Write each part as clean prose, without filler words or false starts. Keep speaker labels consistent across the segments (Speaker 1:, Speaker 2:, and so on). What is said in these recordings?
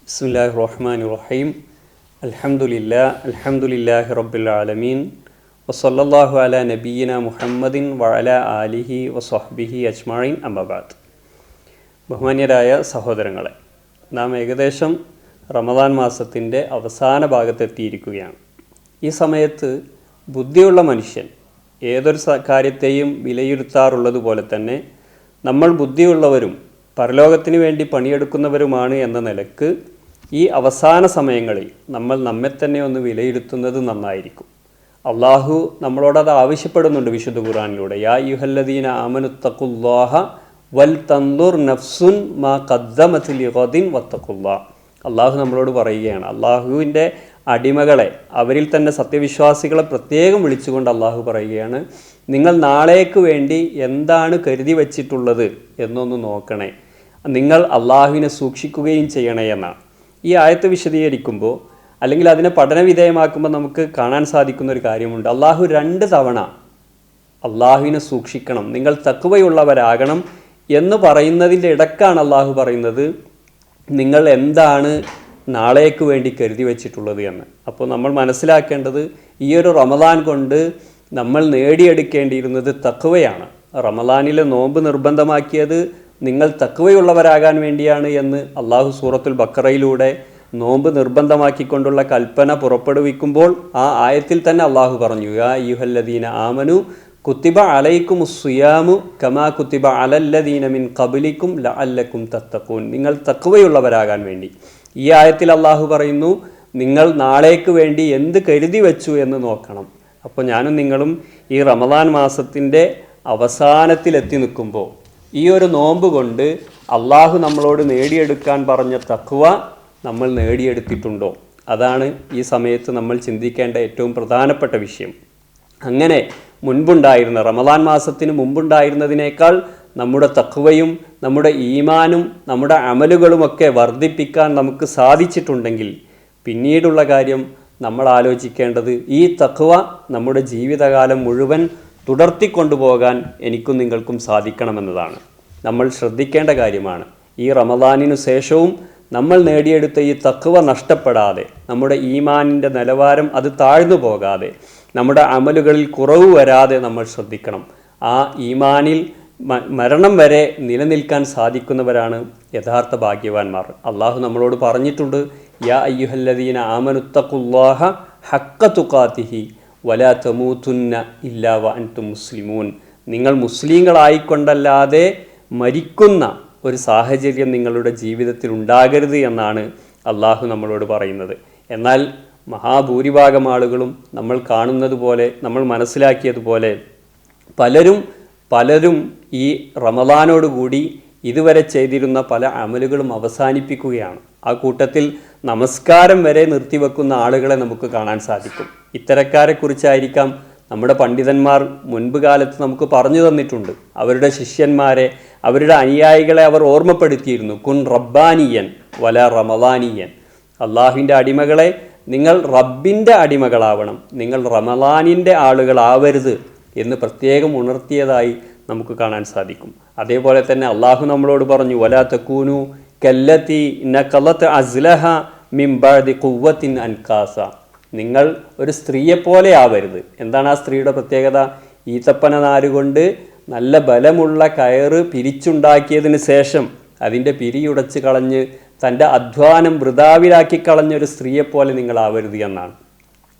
Speaker 1: ബിസ്മില്ലാഹിർ റഹ്മാനിർ റഹീം. അൽഹംദുലില്ലാഹി റബ്ബിൽ ആലമീൻ. വസല്ലല്ലാഹു അലാ നബിയ്യിന മുഹമ്മദിൻ വഅലാ ആലിഹി വസ്വഹ്ബിഹി അജ്മഈൻ. അമ്മാ ബഅദ്. ബഹുമാന്യരായ സഹോദരങ്ങളെ, നാം ഏകദേശം റമദാൻ മാസത്തിൻ്റെ അവസാന ഭാഗത്തെത്തിയിരിക്കുകയാണ്. ഈ സമയത്ത് ബുദ്ധിയുള്ള മനുഷ്യൻ ഏതൊരു കാര്യത്തെയും വിലയിരുത്താറുള്ളതുപോലെ തന്നെ നമ്മൾ ബുദ്ധിയുള്ളവരും പരലോകത്തിന് വേണ്ടി പണിയെടുക്കുന്നവരുമാണ് എന്ന നിലക്ക് ഈ അവസാന സമയങ്ങളിൽ നമ്മൾ നമ്മെ തന്നെ ഒന്ന് വിലയിരുത്തുന്നത് നന്നായിരിക്കും. അള്ളാഹു നമ്മളോടത് ആവശ്യപ്പെടുന്നുണ്ട് വിശുദ്ധ ഖുർആനിലൂടെ. യാ അയ്യുഹല്ലദീന ആമനുത്തഖുല്ലാഹ വൽ തൻദുർ നഫ്സുൻ മാ ഖദ്ദമത് ലിഗദിൻ വത്തഖുല്ലാഹ്. അള്ളാഹു നമ്മളോട് പറയുകയാണ്, അള്ളാഹുവിൻ്റെ അടിമകളെ, അവരിൽ തന്നെ സത്യവിശ്വാസികളെ പ്രത്യേകം വിളിച്ചുകൊണ്ട് അള്ളാഹു പറയുകയാണ്, നിങ്ങൾ നാളേക്ക് വേണ്ടി എന്താണ് കരുതി വച്ചിട്ടുള്ളത് എന്നൊന്ന് നോക്കണേ, നിങ്ങൾ അള്ളാഹുവിനെ സൂക്ഷിക്കുകയും ചെയ്യണേ എന്നാണ്. ഈ ആയത്ത് വിശദീകരിക്കുമ്പോൾ അല്ലെങ്കിൽ അതിനെ പഠനവിധേയമാക്കുമ്പോൾ നമുക്ക് കാണാൻ സാധിക്കുന്ന ഒരു കാര്യമുണ്ട്. അള്ളാഹു 2 തവണ അള്ളാഹുവിനെ സൂക്ഷിക്കണം, നിങ്ങൾ തഖ്വയുള്ളവരാകണം എന്ന് പറയുന്നതിൻ്റെ ഇടക്കാണ് അള്ളാഹു പറയുന്നത് നിങ്ങൾ എന്താണ് നാളേക്ക് വേണ്ടി കരുതി വച്ചിട്ടുള്ളത് എന്ന്. അപ്പോൾ നമ്മൾ മനസ്സിലാക്കേണ്ടത് ഈ ഒരു റമദാൻ കൊണ്ട് നമ്മൾ നേടിയെടുക്കേണ്ടിയിരുന്നത് തഖ്വയാണ്. റമദാനിലെ നോമ്പ് നിർബന്ധമാക്കിയത് നിങ്ങൾ തഖ്വയുള്ളവരാകാൻ വേണ്ടിയാണ് എന്ന് അള്ളാഹു സൂറത്തുൽ ബഖറയിലൂടെ നോമ്പ് നിർബന്ധമാക്കിക്കൊണ്ടുള്ള കൽപ്പന പുറപ്പെടുവിക്കുമ്പോൾ ആ ആയത്തിൽ തന്നെ അള്ളാഹു പറഞ്ഞു, യാ അയ്യുഹല്ലദീന ആമനു കുത്തിബ അലൈക്കുമുസ്സിയാമു കമാ കുത്തിബ അലല്ലദീന മിൻ ഖബ്ലിക്കും ലഅല്ലക്കും തത്തഖൂൻ. നിങ്ങൾ തഖ്വയുള്ളവരാകാൻ വേണ്ടി. ഈ ആയത്തിൽ അള്ളാഹു പറയുന്നു, നിങ്ങൾ നാളേക്ക് വേണ്ടി എന്ത് കരുതി വെച്ചു എന്ന് നോക്കണം. അപ്പോൾ ഞാനും നിങ്ങളും ഈ റമദാൻ മാസത്തിൻ്റെ അവസാനത്തിലെത്തി നിൽക്കുമ്പോൾ ഈ ഒരു നോമ്പ് കൊണ്ട് അള്ളാഹു നമ്മളോട് നേടിയെടുക്കാൻ പറഞ്ഞ തഖ്വ നമ്മൾ നേടിയെടുത്തിട്ടുണ്ടോ? അതാണ് ഈ സമയത്ത് നമ്മൾ ചിന്തിക്കേണ്ട ഏറ്റവും പ്രധാനപ്പെട്ട വിഷയം. അങ്ങനെ മുൻപുണ്ടായിരുന്ന റമദാൻ മാസത്തിന് മുമ്പുണ്ടായിരുന്നതിനേക്കാൾ നമ്മുടെ തഖ്വയും നമ്മുടെ ഈമാനും നമ്മുടെ അമലുകളുമൊക്കെ വർദ്ധിപ്പിക്കാൻ നമുക്ക് സാധിച്ചിട്ടുണ്ടെങ്കിൽ പിന്നീടുള്ള കാര്യം നമ്മൾ ആലോചിക്കേണ്ടത് ഈ തഖ്വ നമ്മുടെ ജീവിതകാലം മുഴുവൻ തുടർത്തിക്കൊണ്ടുപോകാൻ എനിക്കും നിങ്ങൾക്കും സാധിക്കണമെന്നതാണ്. നമ്മൾ ശ്രദ്ധിക്കേണ്ട കാര്യമാണ്. ഈ റമദാനിനു ശേഷവും നമ്മൾ നേടിയെടുത്ത ഈ തഖ്വ നഷ്ടപ്പെടാതെ, നമ്മുടെ ഈമാനിൻ്റെ നിലവാരം അത് താഴ്ന്നു പോകാതെ, നമ്മുടെ അമലുകളിൽ കുറവ് വരാതെ നമ്മൾ ശ്രദ്ധിക്കണം. ആ ഈമാനിൽ മരണം വരെ നിലനിൽക്കാൻ സാധിക്കുന്നവരാണ് യഥാർത്ഥ ഭാഗ്യവാന്മാർ. അള്ളാഹു നമ്മളോട് പറഞ്ഞിട്ടുണ്ട്, യാ അയ്യുഹല്ലദീന ആമനുത്തഖുല്ലാഹ ഹഖ്ക തുഖാതിഹി വലാ തമൂതുന്ന ഇല്ലാ വഅൻതും മുസ്ലിമൂൻ. നിങ്ങൾ മുസ്ലിങ്ങളായിക്കൊണ്ടല്ലാതെ മരിക്കുന്ന ഒരു സാഹചര്യം നിങ്ങളുടെ ജീവിതത്തിൽ ഉണ്ടാകരുത് എന്നാണ് അള്ളാഹു നമ്മളോട് പറയുന്നത്. എന്നാൽ മഹാഭൂരിഭാഗം ആളുകളും നമ്മൾ കാണുന്നത് പോലെ, നമ്മൾ മനസ്സിലാക്കിയതുപോലെ പലരും ഈ റമദാനോടുകൂടി ഇതുവരെ ചെയ്തിരുന്ന പല അമലുകളും അവസാനിപ്പിക്കുകയാണ്. ആ കൂട്ടത്തിൽ നമസ്കാരം വരെ നിർത്തിവെക്കുന്ന ആളുകളെ നമുക്ക് കാണാൻ സാധിക്കും. ഇത്തരക്കാരെക്കുറിച്ചായിരിക്കാം നമ്മുടെ പണ്ഡിതന്മാർ മുൻപ് കാലത്ത് നമുക്ക് പറഞ്ഞു തന്നിട്ടുണ്ട്. അവരുടെ ശിഷ്യന്മാരെ, അവരുടെ അനുയായികളെ അവർ ഓർമ്മപ്പെടുത്തിയിരുന്നു, കുൻ റബ്ബാനിയൻ വല റമദാനിയൻ. അള്ളാഹുവിൻ്റെ അടിമകളെ, നിങ്ങൾ റബ്ബിൻ്റെ അടിമകളാവണം, നിങ്ങൾ റമദാനിൻ്റെ ആളുകളാവരുത് എന്ന് പ്രത്യേകം ഉണർത്തിയതായി നമുക്ക് കാണാൻ സാധിക്കും. അതേപോലെ തന്നെ അള്ളാഹു നമ്മളോട് പറഞ്ഞു, വലാ തകൂനു കല്ലത്തി നഖലത് അസ്ലഹ മിൻ ബഅദി ഖുവ്വത്തിൻ അൻകാസ. നിങ്ങൾ ഒരു സ്ത്രീയെപ്പോലെ ആവരുത്. എന്താണ് ആ സ്ത്രീയുടെ പ്രത്യേകത? ഈത്തപ്പന നാരുകൊണ്ട് നല്ല ബലമുള്ള കയറ് പിരിച്ചുണ്ടാക്കിയതിന് ശേഷം അതിൻ്റെ പിരിയുടച്ച് കളഞ്ഞ് തൻ്റെ അധ്വാനം വൃഥാവിലാക്കി കളഞ്ഞൊരു സ്ത്രീയെപ്പോലെ നിങ്ങളാവരുത് എന്നാണ്.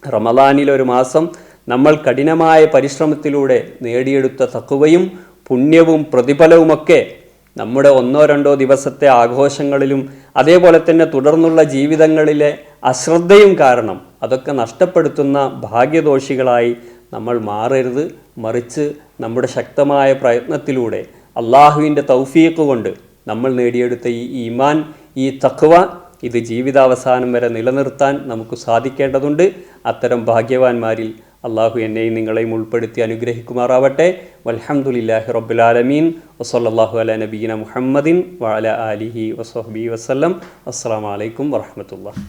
Speaker 1: റമദാനിലൊരു മാസം നമ്മൾ കഠിനമായ പരിശ്രമത്തിലൂടെ നേടിയെടുത്ത തഖ്വയും പുണ്യവും പ്രതിഫലവുമൊക്കെ നമ്മുടെ 1-2 ദിവസത്തെ ആഘോഷങ്ങളിലും അതേപോലെ തന്നെ തുടർന്നുള്ള ജീവിതങ്ങളിലെ അശ്രദ്ധയും കാരണം അതൊക്കെ നഷ്ടപ്പെടുത്തുന്ന ഭാഗ്യദോഷികളായി നമ്മൾ മാറരുത്. മറിച്ച് നമ്മുടെ ശക്തമായ പ്രയത്നത്തിലൂടെ അള്ളാഹുവിൻ്റെ തൗഫീഖ് കൊണ്ട് നമ്മൾ നേടിയെടുത്ത ഈ ഈമാൻ, ഈ തഖ്വ, ഇത് ജീവിതാവസാനം വരെ നിലനിർത്താൻ നമുക്ക് സാധിക്കേണ്ടതുണ്ട്. അത്തരം ഭാഗ്യവാന്മാരിൽ അള്ളാഹു എന്നെയും നിങ്ങളെയും ഉൾപ്പെടുത്തി അനുഗ്രഹിക്കുമാറാവട്ടെ. വൽഹംദുലില്ലാഹി റബ്ബിൽ ആലമീൻ. വസല്ലല്ലാഹു അലാ നബിയ്യിന മുഹമ്മദിൻ വഅലാ ആലിഹി വസ്വഹ്ബിഹി വസല്ലം. അസ്സലാമു അലൈക്കും വറഹ്മത്തുള്ളാഹി.